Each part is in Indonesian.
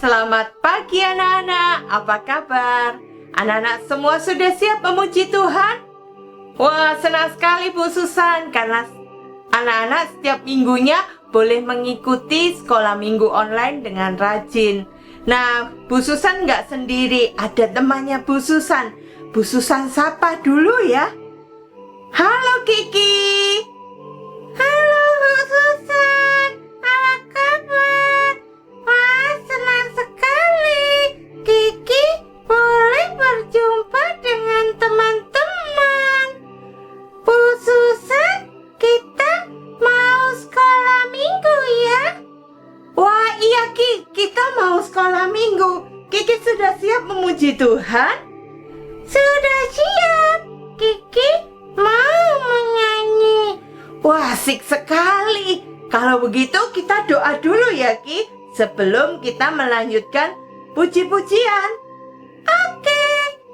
Selamat pagi anak-anak, apa kabar? Anak-anak semua sudah siap memuji Tuhan? Wah, senang sekali Bu Susan karena anak-anak setiap minggunya boleh mengikuti sekolah minggu online dengan rajin. Nah, Bu Susan nggak sendiri, ada temannya Bu Susan. Bu Susan sapa dulu ya. Halo Kiki. Halo Bu Susan, apa kabar? Wah, senang sekali Kiki boleh berjumpa dengan teman-teman. Bu Susan, kita mau sekolah minggu ya? Wah iya Ki, kita mau sekolah minggu. Kiki sudah siap memuji Tuhan? Sudah siap, Kiki mau menyanyi. Wah, asik sekali. Kalau begitu kita doa dulu ya Ki, sebelum kita melanjutkan puji-pujian. Oke,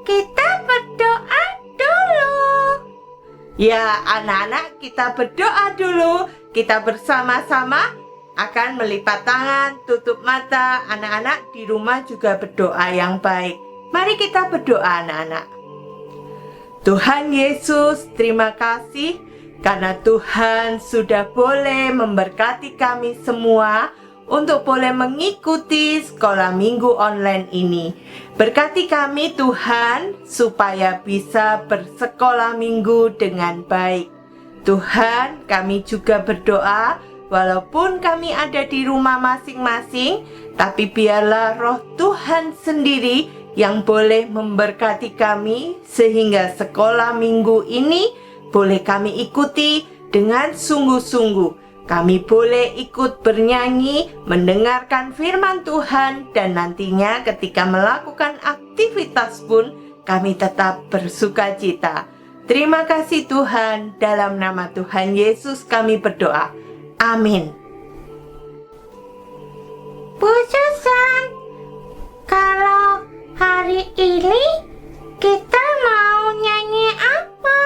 kita berdoa dulu. Ya, anak-anak kita berdoa dulu. Kita bersama-sama akan melipat tangan, tutup mata. Anak-anak di rumah juga berdoa yang baik. Mari kita berdoa anak-anak. Tuhan Yesus, terima kasih karena Tuhan sudah boleh memberkati kami semua untuk boleh mengikuti sekolah minggu online ini. Berkati kami Tuhan supaya bisa bersekolah minggu dengan baik. Tuhan, kami juga berdoa walaupun kami ada di rumah masing-masing, tapi biarlah roh Tuhan sendiri yang boleh memberkati kami sehingga sekolah minggu ini boleh kami ikuti dengan sungguh-sungguh. Kami boleh ikut bernyanyi, mendengarkan firman Tuhan, dan nantinya ketika melakukan aktivitas pun kami tetap bersukacita. Terima kasih Tuhan, dalam nama Tuhan Yesus kami berdoa. Amin. Bu Susan, kalau hari ini kita mau nyanyi apa?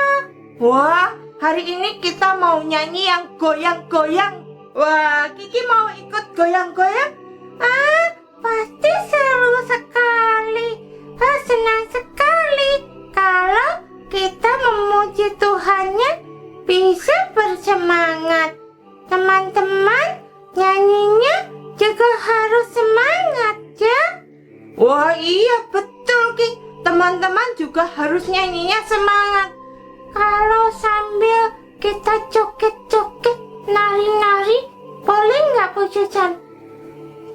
Wah, hari ini kita mau nyanyi yang goyang-goyang. Wah, Kiki mau ikut goyang-goyang? Ah, pasti seru sekali. Senang sekali kalau kita memuji Tuhannya bisa bersemangat. Teman-teman, nyanyinya juga harus semangat ya. Wah, iya betul Ki. Teman-teman juga harus nyanyinya semangat. Kalau sambil kita joget-joget, nari-nari, boleh nggak Bu Susan?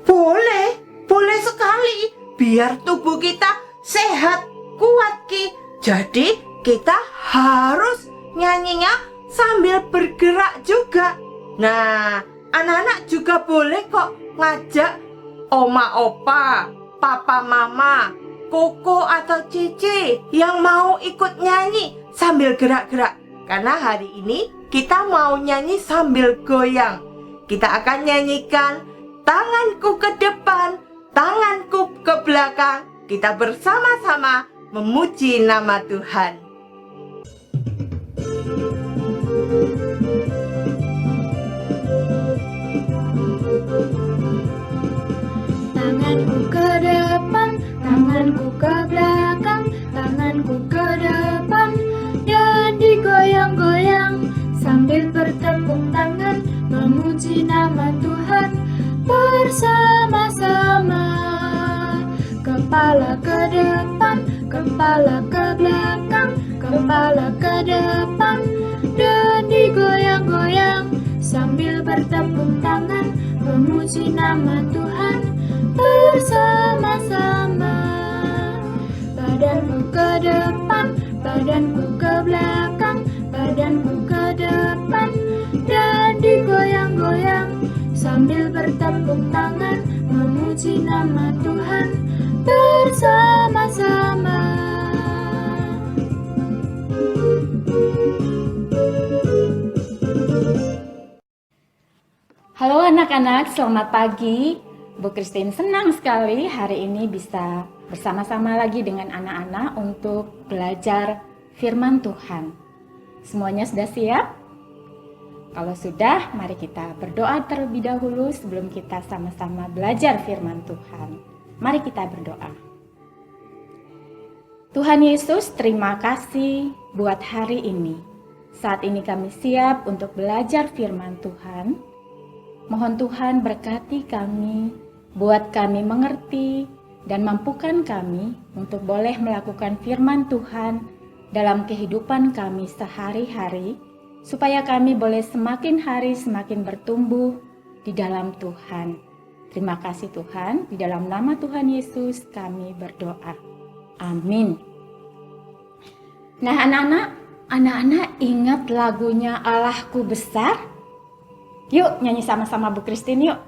Boleh, boleh sekali. Biar tubuh kita sehat, kuat Ki. Jadi kita harus nyanyinya sambil bergerak juga. Nah, anak-anak juga boleh kok ngajak oma opa, papa mama, koko atau cici yang mau ikut nyanyi sambil gerak-gerak. Karena hari ini kita mau nyanyi sambil goyang. Kita akan nyanyikan tanganku ke depan, tanganku ke belakang. Kita bersama-sama memuji nama Tuhan. Tanganku ke depan, tanganku ke belakang, tanganku ke depan dan digoyang-goyang sambil bertepuk tangan memuji nama Tuhan bersama-sama. Kepala ke depan, kepala ke belakang, kepala ke depan dan digoyang-goyang sambil bertepuk tangan memuji nama Tuhan bersama-sama. Badanku ke depan, badanku ke belakang, badanku ke depan dan digoyang-goyang sambil bertepuk tangan memuji nama Tuhan bersama-sama. Halo anak-anak, selamat pagi. Bu Christine senang sekali hari ini bisa bersama-sama lagi dengan anak-anak untuk belajar firman Tuhan. Semuanya sudah siap? Kalau sudah, mari kita berdoa terlebih dahulu sebelum kita sama-sama belajar firman Tuhan. Mari kita berdoa. Tuhan Yesus, terima kasih buat hari ini. Saat ini kami siap untuk belajar firman Tuhan. Mohon Tuhan berkati kami, buat kami mengerti, dan mampukan kami untuk boleh melakukan firman Tuhan dalam kehidupan kami sehari-hari, supaya kami boleh semakin hari semakin bertumbuh di dalam Tuhan. Terima kasih Tuhan, di dalam nama Tuhan Yesus kami berdoa. Amin. Nah anak-anak ingat lagunya Allahku Besar? Yuk nyanyi sama-sama Bu Christine yuk.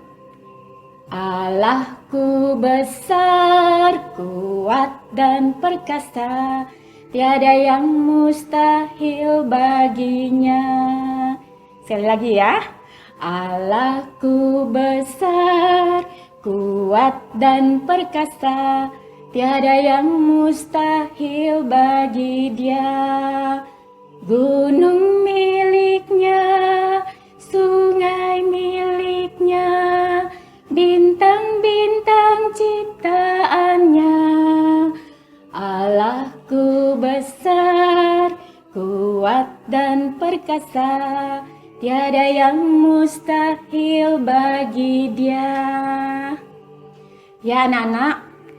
Allahku besar, kuat dan perkasa, tiada yang mustahil baginya. Sekali lagi ya. Allahku besar, kuat dan perkasa, tiada yang mustahil bagi Dia. Gunung miliknya, sungai miliknya, bintang-bintang ciptaannya. Allahku besar, kuat dan perkasa, tiada yang mustahil bagi Dia. Ya anak-anak,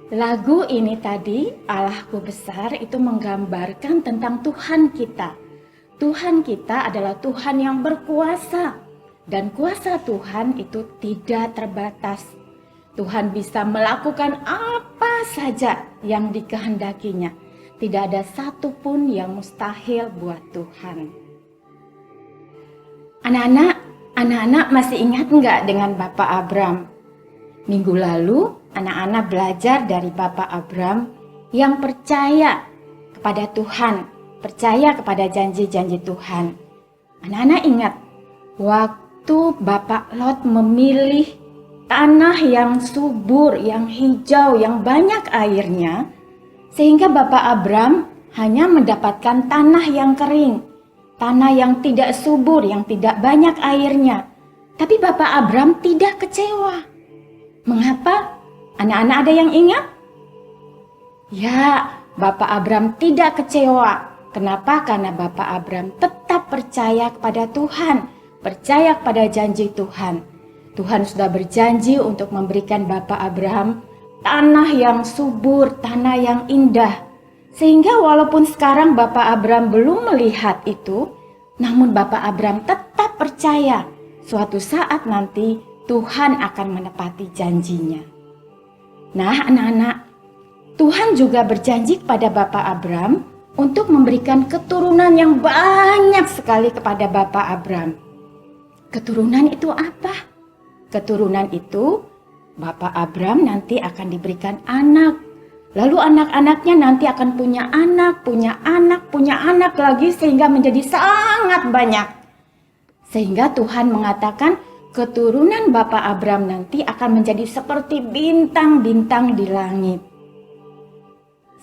lagu ini tadi, Allahku Besar, itu menggambarkan tentang Tuhan kita. Tuhan kita adalah Tuhan yang berkuasa, dan kuasa Tuhan itu tidak terbatas. Tuhan bisa melakukan apa saja yang dikehendakinya. Tidak ada satupun yang mustahil buat Tuhan. Anak-anak masih ingat nggak dengan Bapak Abram? Minggu lalu, anak-anak belajar dari Bapak Abram yang percaya kepada Tuhan, percaya kepada janji-janji Tuhan. Anak-anak ingat, waktu Bapak Lot memilih tanah yang subur, yang hijau, yang banyak airnya, sehingga Bapak Abram hanya mendapatkan tanah yang kering, tanah yang tidak subur, yang tidak banyak airnya. Tapi Bapak Abram tidak kecewa. Mengapa? Anak-anak ada yang ingat? Ya, Bapak Abram tidak kecewa. Kenapa? Karena Bapak Abram tetap percaya kepada Tuhan, percaya kepada janji Tuhan. Tuhan sudah berjanji untuk memberikan Bapak Abraham tanah yang subur, tanah yang indah. Sehingga walaupun sekarang Bapak Abram belum melihat itu, namun Bapak Abram tetap percaya suatu saat nanti Tuhan akan menepati janjinya. Nah anak-anak, Tuhan juga berjanji kepada Bapak Abram untuk memberikan keturunan yang banyak sekali kepada Bapak Abram. Keturunan itu apa? Keturunan itu Bapak Abram nanti akan diberikan anak. Lalu anak-anaknya nanti akan punya anak lagi sehingga menjadi sangat banyak. Sehingga Tuhan mengatakan keturunan Bapak Abram nanti akan menjadi seperti bintang-bintang di langit.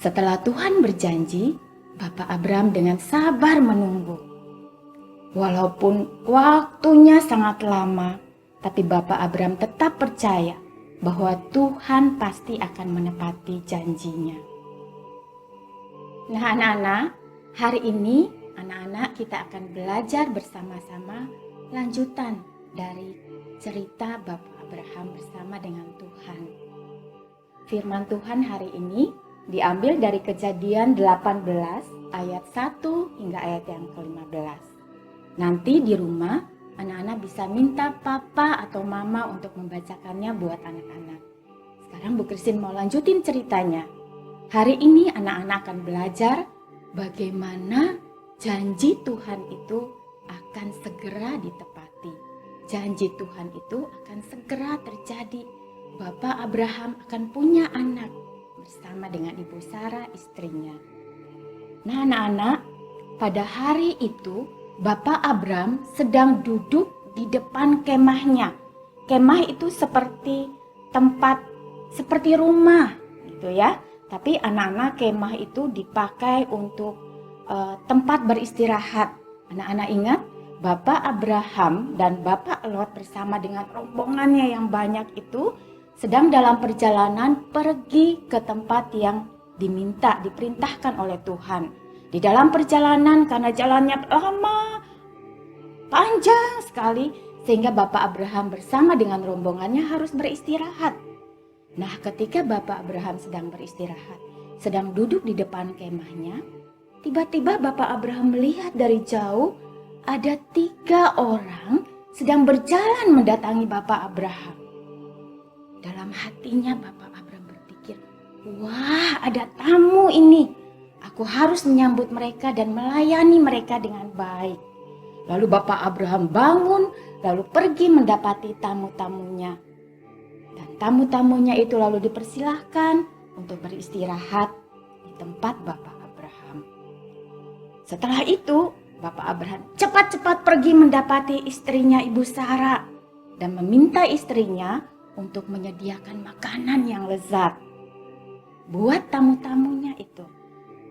Setelah Tuhan berjanji, Bapak Abram dengan sabar menunggu. Walaupun waktunya sangat lama, tapi Bapak Abram tetap percaya bahwa Tuhan pasti akan menepati janjinya. Nah anak-anak, hari ini anak-anak kita akan belajar bersama-sama lanjutan dari cerita Bapak Abraham bersama dengan Tuhan. Firman Tuhan hari ini diambil dari Kejadian 18 ayat 1 hingga ayat yang ke-15. Nanti di rumah anak-anak bisa minta papa atau mama untuk membacakannya buat anak-anak. Sekarang Bu Christine mau lanjutin ceritanya. Hari ini anak-anak akan belajar bagaimana janji Tuhan itu akan segera ditepati. Janji Tuhan itu akan segera terjadi. Bapak Abraham akan punya anak bersama dengan Ibu Sarah istrinya. Nah anak-anak, pada hari itu Bapak Abram sedang duduk di depan kemahnya. Kemah itu seperti tempat, seperti rumah gitu ya. Tapi anak-anak kemah itu dipakai untuk tempat beristirahat. Anak-anak ingat, Bapak Abraham dan Bapak Lot bersama dengan rombongannya yang banyak itu sedang dalam perjalanan pergi ke tempat yang diperintahkan oleh Tuhan. Di dalam perjalanan, karena jalannya lama, panjang sekali, sehingga Bapak Abraham bersama dengan rombongannya harus beristirahat. Nah, ketika Bapak Abraham sedang beristirahat, sedang duduk di depan kemahnya, tiba-tiba Bapak Abraham melihat dari jauh ada 3 orang sedang berjalan mendatangi Bapak Abraham. Dalam hatinya Bapak Abraham berpikir, wah, ada tamu ini. Aku harus menyambut mereka dan melayani mereka dengan baik. Lalu Bapak Abraham bangun, lalu pergi mendapati tamu-tamunya. Dan tamu-tamunya itu lalu dipersilahkan untuk beristirahat di tempat Bapak Abraham. Setelah itu, Bapak Abraham cepat-cepat pergi mendapati istrinya Ibu Sarah dan meminta istrinya untuk menyediakan makanan yang lezat buat tamu-tamunya itu.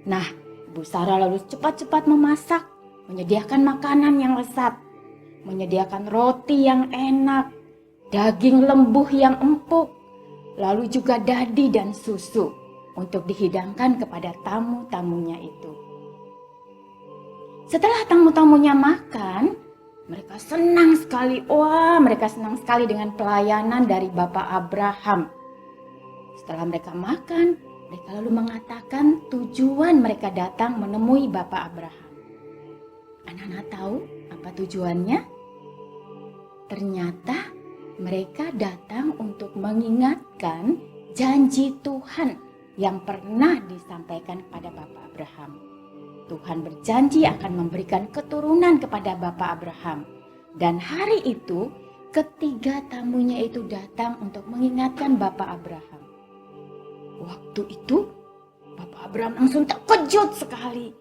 Nah, Ibu Sarah lalu cepat-cepat memasak, menyediakan makanan yang lezat, menyediakan roti yang enak, daging lembu yang empuk, lalu juga dadi dan susu untuk dihidangkan kepada tamu-tamunya itu. Setelah tamu-tamunya makan, mereka senang sekali. Wah, mereka senang sekali dengan pelayanan dari Bapak Abraham. Setelah mereka makan, mereka lalu mengatakan tujuan mereka datang menemui Bapak Abraham. Anak-anak tahu apa tujuannya? Ternyata mereka datang untuk mengingatkan janji Tuhan yang pernah disampaikan kepada Bapak Abraham. Tuhan berjanji akan memberikan keturunan kepada Bapak Abraham. Dan hari itu, ketiga tamunya itu datang untuk mengingatkan Bapak Abraham. Waktu itu, Bapak Abraham langsung terkejut sekali.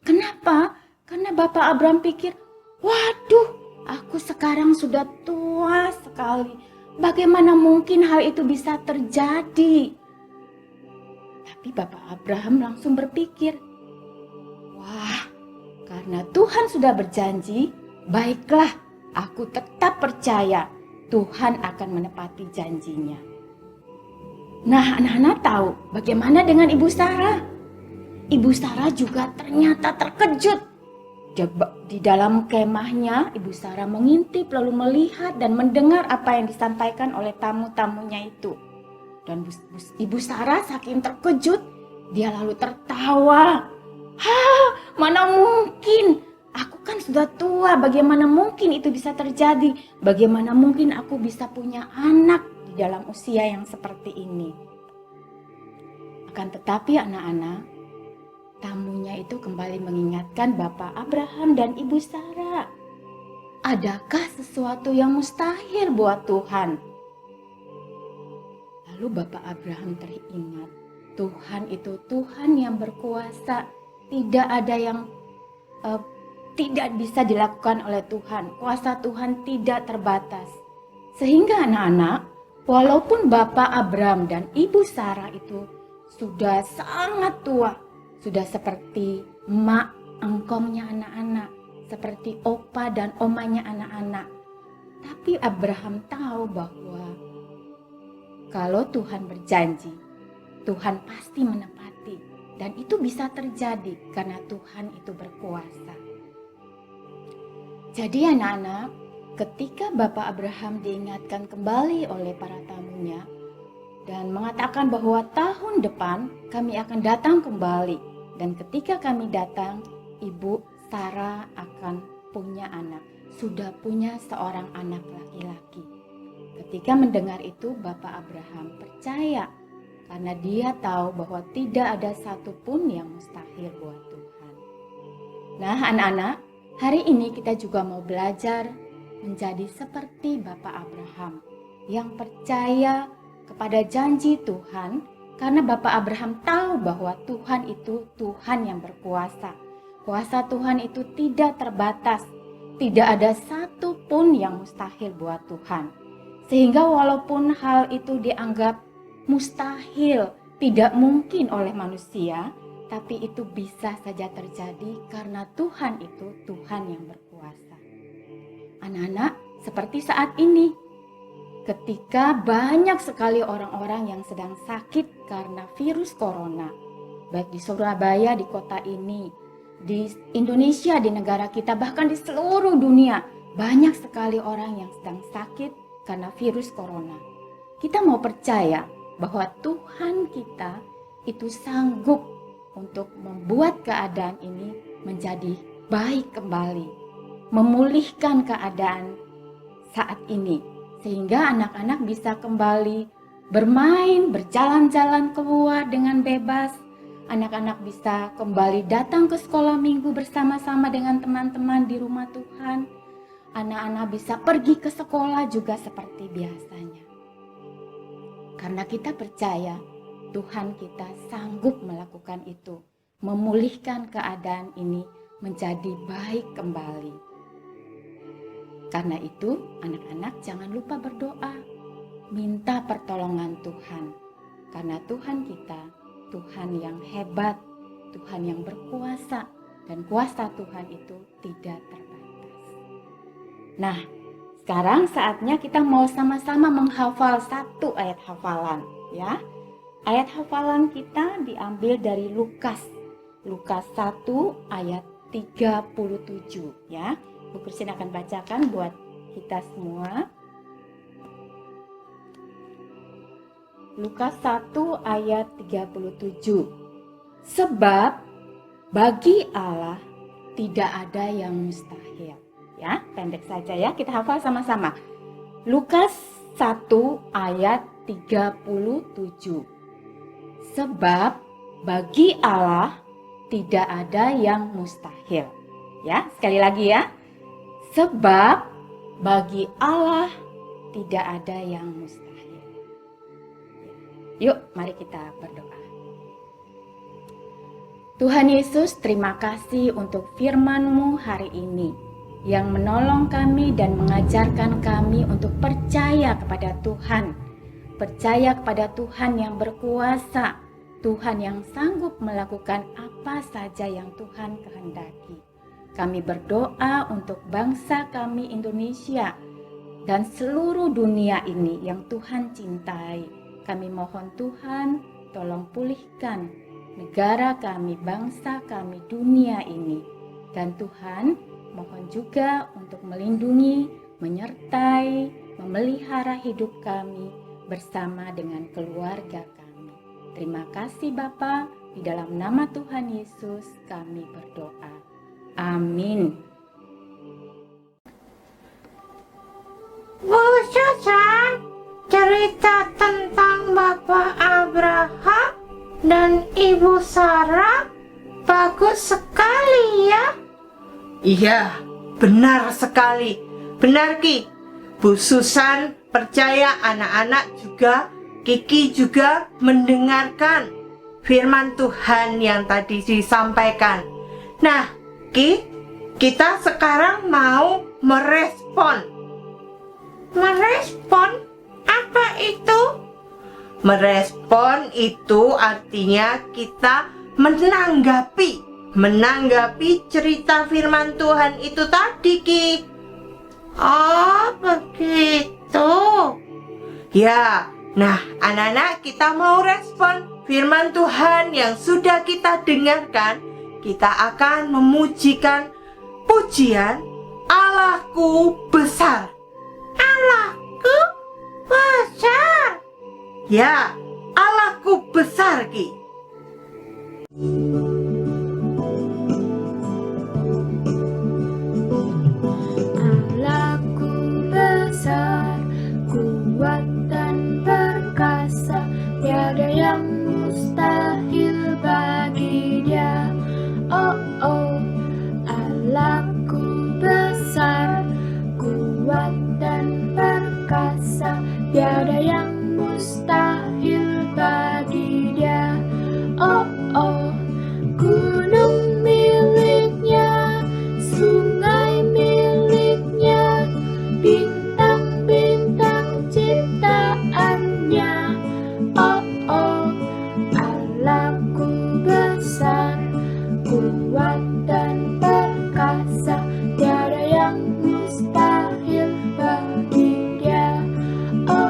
Kenapa? Karena Bapak Abraham pikir, waduh, aku sekarang sudah tua sekali. Bagaimana mungkin hal itu bisa terjadi? Tapi Bapak Abraham langsung berpikir, wah, karena Tuhan sudah berjanji, baiklah, aku tetap percaya Tuhan akan menepati janjinya. Nah, anak-anak tahu bagaimana dengan Ibu Sarah? Ibu Sarah juga ternyata terkejut. Di dalam kemahnya, Ibu Sarah mengintip lalu melihat dan mendengar apa yang disampaikan oleh tamu-tamunya itu. Dan Ibu Sarah saking terkejut, dia lalu tertawa. Mana mungkin? Aku kan sudah tua, bagaimana mungkin itu bisa terjadi? Bagaimana mungkin aku bisa punya anak di dalam usia yang seperti ini? Akan tetapi anak-anak, tamunya itu kembali mengingatkan Bapak Abraham dan Ibu Sarah. Adakah sesuatu yang mustahil buat Tuhan? Lalu Bapak Abraham teringat, Tuhan itu Tuhan yang berkuasa. Tidak ada yang tidak bisa dilakukan oleh Tuhan. Kuasa Tuhan tidak terbatas. Sehingga anak-anak, walaupun Bapak Abraham dan Ibu Sarah itu sudah sangat tua, sudah seperti emak engkongnya anak-anak, seperti opa dan omanya anak-anak. Tapi Abraham tahu bahwa kalau Tuhan berjanji, Tuhan pasti menepati. Dan itu bisa terjadi karena Tuhan itu berkuasa. Jadi anak-anak, ketika Bapak Abraham diingatkan kembali oleh para tamunya dan mengatakan bahwa tahun depan kami akan datang kembali. Dan ketika kami datang, Ibu Sarah akan punya anak. Sudah punya seorang anak laki-laki. Ketika mendengar itu, Bapak Abraham percaya. Karena dia tahu bahwa tidak ada satupun yang mustahil buat Tuhan. Nah anak-anak, hari ini kita juga mau belajar menjadi seperti Bapak Abraham. Yang percaya kepada janji Tuhan. Karena Bapak Abraham tahu bahwa Tuhan itu Tuhan yang berkuasa. Kuasa Tuhan itu tidak terbatas. Tidak ada satupun yang mustahil buat Tuhan. Sehingga walaupun hal itu dianggap mustahil, tidak mungkin oleh manusia, tapi itu bisa saja terjadi karena Tuhan itu Tuhan yang berkuasa. Anak-anak, seperti saat ini, ketika banyak sekali orang-orang yang sedang sakit karena virus corona. Baik di Surabaya, di kota ini, di Indonesia, di negara kita, bahkan di seluruh dunia. Banyak sekali orang yang sedang sakit karena virus corona. Kita mau percaya bahwa Tuhan kita itu sanggup untuk membuat keadaan ini menjadi baik kembali, memulihkan keadaan saat ini, sehingga anak-anak bisa kembali bermain, berjalan-jalan keluar dengan bebas. Anak-anak bisa kembali datang ke sekolah minggu bersama-sama dengan teman-teman di rumah Tuhan. Anak-anak bisa pergi ke sekolah juga seperti biasanya. Karena kita percaya Tuhan kita sanggup melakukan itu, memulihkan keadaan ini menjadi baik kembali. Karena itu, anak-anak jangan lupa berdoa, minta pertolongan Tuhan. Karena Tuhan kita, Tuhan yang hebat, Tuhan yang berkuasa, dan kuasa Tuhan itu tidak terbatas. Nah, sekarang saatnya kita mau sama-sama menghafal satu ayat hafalan, ya. Ayat hafalan kita diambil dari Lukas 1 ayat 37, ya. Bu Christine akan bacakan buat kita semua. Lukas 1 ayat 37. Sebab bagi Allah tidak ada yang mustahil. Ya, pendek saja ya, kita hafal sama-sama. Lukas 1 ayat 37. Sebab bagi Allah tidak ada yang mustahil. Ya, sekali lagi ya. Sebab bagi Allah tidak ada yang mustahil. Yuk, mari kita berdoa. Tuhan Yesus, terima kasih untuk firman-Mu hari ini yang menolong kami dan mengajarkan kami untuk percaya kepada Tuhan. Percaya kepada Tuhan yang berkuasa, Tuhan yang sanggup melakukan apa saja yang Tuhan kehendaki. Kami berdoa untuk bangsa kami Indonesia dan seluruh dunia ini yang Tuhan cintai. Kami mohon Tuhan, tolong pulihkan negara kami, bangsa kami, dunia ini. Dan Tuhan, mohon juga untuk melindungi, menyertai, memelihara hidup kami bersama dengan keluarga kami. Terima kasih Bapa, di dalam nama Tuhan Yesus kami berdoa. Amin. Bu Susan, cerita tentang Bapak Abraham dan Ibu Sarah bagus sekali ya. Iya, benar sekali. Benar Ki. Bu Susan percaya anak-anak juga, Kiki juga mendengarkan firman Tuhan yang tadi disampaikan. Nah, Ki, kita sekarang mau merespon. Merespon? Apa itu? Merespon itu artinya kita menanggapi cerita firman Tuhan itu tadi, Ki. Oh, begitu. Ya, nah anak-anak kita mau respon firman Tuhan yang sudah kita dengarkan. Kita akan memujikan pujian Allahku besar. Allahku besar. Ya, Allahku besar, Ki. Allahku besar, kuat dan perkasa, tiada yang mustahil bagi Dia. Oh, oh, Allahku besar, kuat dan perkasa, tiada yang mustahil bagi Dia. Oh, oh, gunung miliknya, sungai miliknya, bintang-bintang ciptaannya. Oh, oh, Allahku besar, kuat dan perkasa, tiada yang mustahil bagi Dia. Oh,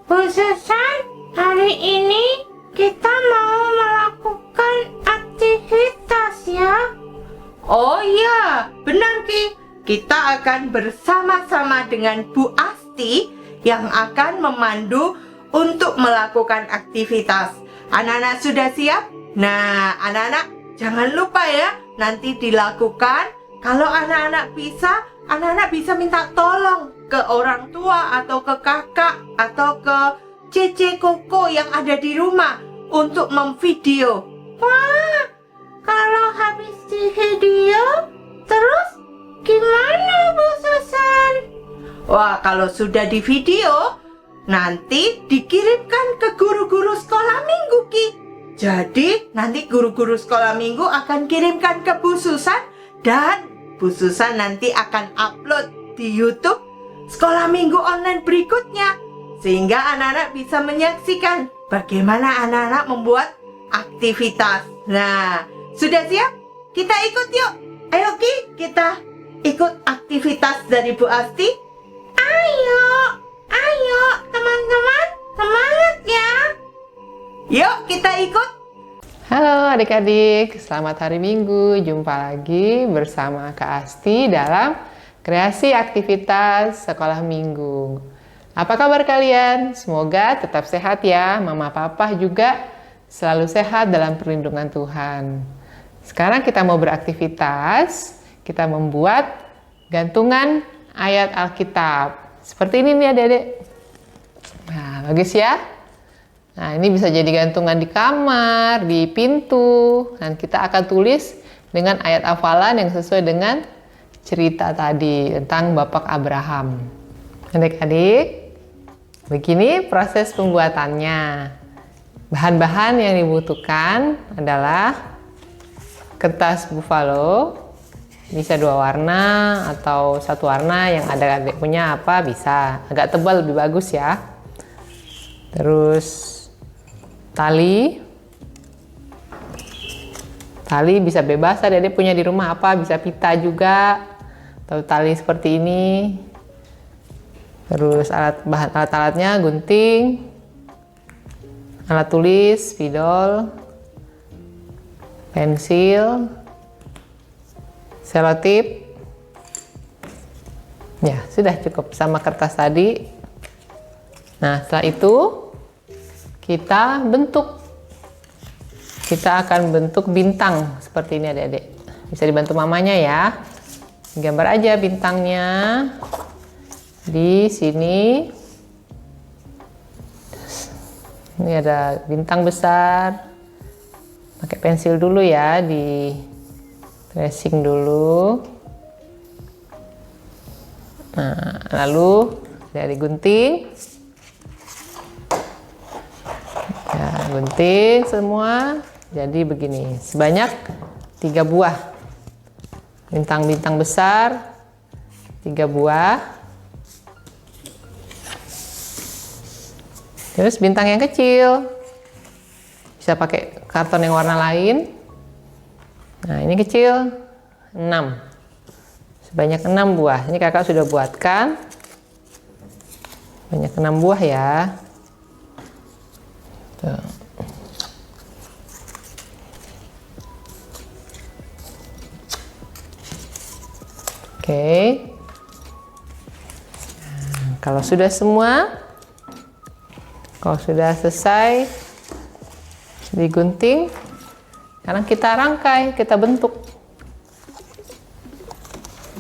Bu Susan, hari ini kita mau melakukan aktivitas ya. Oh iya, benar Ki. Kita akan bersama-sama dengan Bu Asti yang akan memandu untuk melakukan aktivitas. Anak-anak sudah siap? Nah, anak-anak jangan lupa ya, nanti dilakukan. Kalau anak-anak bisa minta tolong ke orang tua atau ke kakak atau ke Cece Koko yang ada di rumah untuk memvideo. Wah, kalau habis di video, terus gimana Bu Susan? Wah, kalau sudah di video, nanti dikirimkan ke guru-guru sekolah minggu, Ki. Jadi, nanti guru-guru sekolah minggu akan kirimkan ke Bu Susan dan Bu Susan nanti akan upload di YouTube sekolah minggu online berikutnya. Sehingga anak-anak bisa menyaksikan bagaimana anak-anak membuat aktivitas. Nah, sudah siap? Kita ikut yuk. Ayo Ki, kita ikut aktivitas dari Bu Asti. Ayo teman-teman, semangat ya. Yuk kita ikut. Halo adik-adik, selamat hari Minggu. Jumpa lagi bersama Kak Asti dalam kreasi aktivitas sekolah minggu. Apa kabar kalian? Semoga tetap sehat ya. Mama papa juga selalu sehat dalam perlindungan Tuhan. Sekarang kita mau beraktivitas. Kita membuat gantungan ayat Alkitab. Seperti ini nih adik-adik. Nah, bagus ya. Nah, ini bisa jadi gantungan di kamar, di pintu. Dan kita akan tulis dengan ayat hafalan yang sesuai dengan cerita tadi tentang Bapak Abraham. Adik-adik, begini proses pembuatannya. Bahan-bahan yang dibutuhkan adalah kertas buffalo, bisa 2 warna atau 1 warna, yang ada adik punya apa bisa. Agak tebal lebih bagus ya. Terus tali bisa bebas, adik-adik punya di rumah apa, bisa pita juga atau tali seperti ini. Terus bahan alat-alatnya gunting, alat tulis, spidol, pensil, selotip. Ya, sudah cukup sama kertas tadi. Nah, setelah itu kita akan bentuk bintang seperti ini adik-adik. Bisa dibantu mamanya ya. Gambar aja bintangnya di sini. Ini ada bintang besar. Pakai pensil dulu ya, di tracing dulu. Nah, lalu dari gunting. Ya, gunting semua. Jadi begini, sebanyak 3 buah bintang-bintang besar, 3 buah. Terus bintang yang kecil bisa pakai karton yang warna lain. Nah, ini kecil 6, sebanyak 6 buah. Ini kakak sudah buatkan banyak 6 buah ya. Tuh. Oke. Nah, kalau sudah selesai digunting, sekarang kita rangkai, kita bentuk.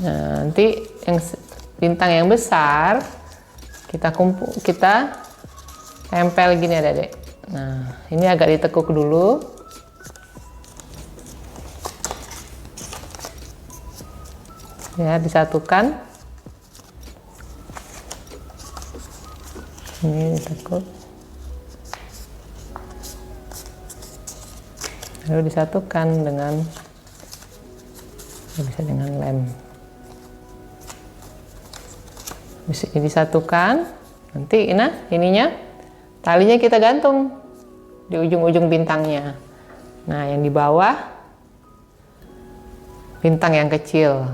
Nah, nanti yang bintang yang besar kita tempel gini adik-adik. Nah, ini agak ditekuk dulu. Ya, disatukan. Ini ditekuk. Lalu disatukan bisa dengan lem. Bisa disatukan. Nanti ininya talinya kita gantung di ujung-ujung bintangnya. Nah, yang di bawah bintang yang kecil.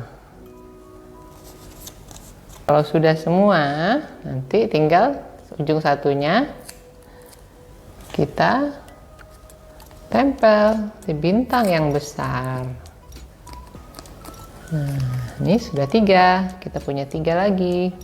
Kalau sudah semua, nanti tinggal ujung satunya kita tempel di bintang yang besar. Nah, ini sudah 3, kita punya 3 lagi.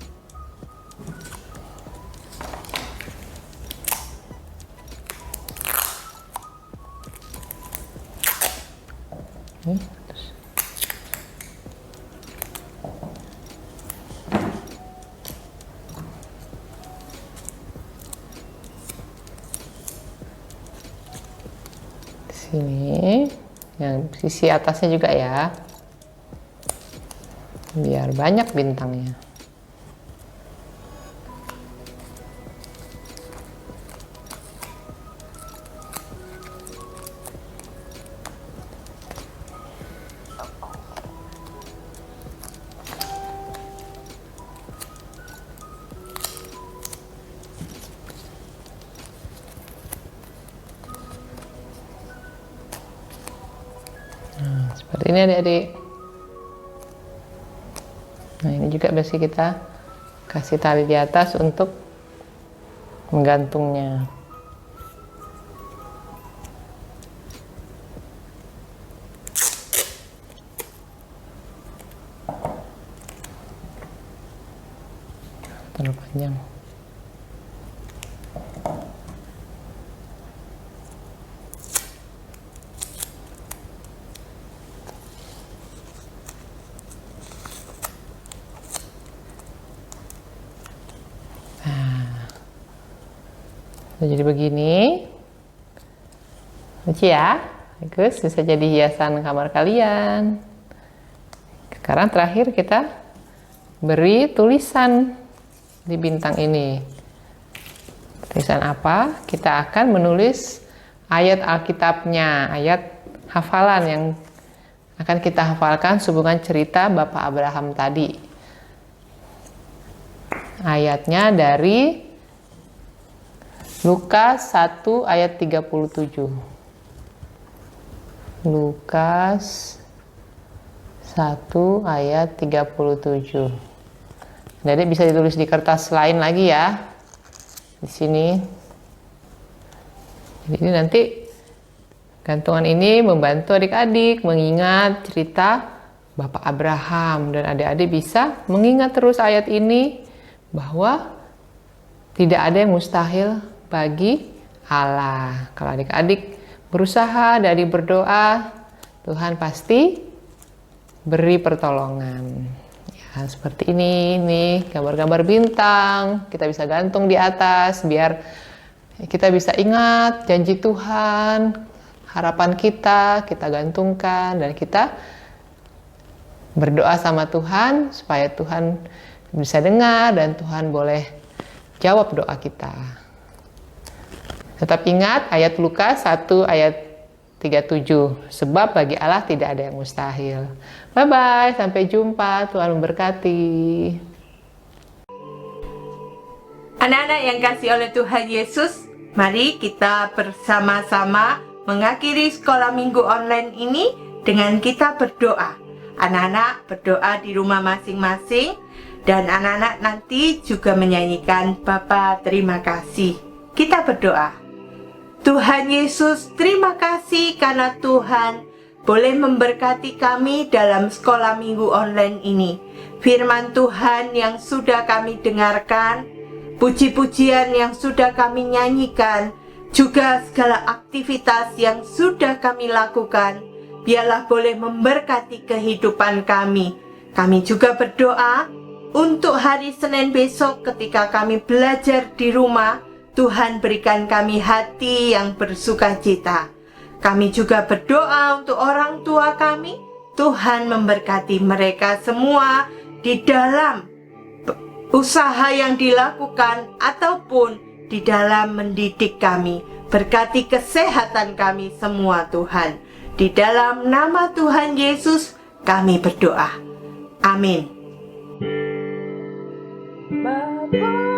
Sini, yang sisi atasnya juga ya, biar banyak bintangnya. Seperti ini adik-adik. Nah, ini juga biasa kita kasih tali di atas untuk menggantungnya. Terlalu panjang. Jadi begini, lucu ya, bagus, bisa jadi hiasan kamar kalian. Sekarang terakhir kita beri tulisan di bintang ini. Tulisan apa? Kita akan menulis ayat Alkitabnya, ayat hafalan yang akan kita hafalkan sehubungan cerita Bapak Abraham tadi. Ayatnya dari Lukas 1 ayat 37. Lukas 1 ayat 37. Jadi bisa ditulis di kertas lain lagi ya. Di sini. Jadi nanti gantungan ini membantu adik-adik mengingat cerita Bapak Abraham, dan adik-adik bisa mengingat terus ayat ini bahwa tidak ada yang mustahil bagi Allah. Kalau adik-adik berusaha dari berdoa, Tuhan pasti beri pertolongan. Ya, seperti ini nih, gambar-gambar bintang kita bisa gantung di atas biar kita bisa ingat janji Tuhan, harapan kita gantungkan, dan kita berdoa sama Tuhan supaya Tuhan bisa dengar dan Tuhan boleh jawab doa kita. Tetap ingat ayat Lukas 1 ayat 37. Sebab bagi Allah tidak ada yang mustahil. Bye-bye, sampai jumpa. Tuhan memberkati. Anak-anak yang kasih oleh Tuhan Yesus, mari kita bersama-sama mengakhiri sekolah minggu online ini dengan kita berdoa. Anak-anak berdoa di rumah masing-masing, dan anak-anak nanti juga menyanyikan Bapa terima kasih. Kita berdoa. Tuhan Yesus, terima kasih karena Tuhan boleh memberkati kami dalam sekolah minggu online ini. Firman Tuhan yang sudah kami dengarkan, puji-pujian yang sudah kami nyanyikan, juga segala aktivitas yang sudah kami lakukan, biarlah boleh memberkati kehidupan kami. Kami juga berdoa untuk hari Senin besok ketika kami belajar di rumah. Tuhan berikan kami hati yang bersukacita. Kami juga berdoa untuk orang tua kami. Tuhan memberkati mereka semua di dalam usaha yang dilakukan ataupun di dalam mendidik kami. Berkati kesehatan kami semua Tuhan. Di dalam nama Tuhan Yesus kami berdoa. Amin. Bapa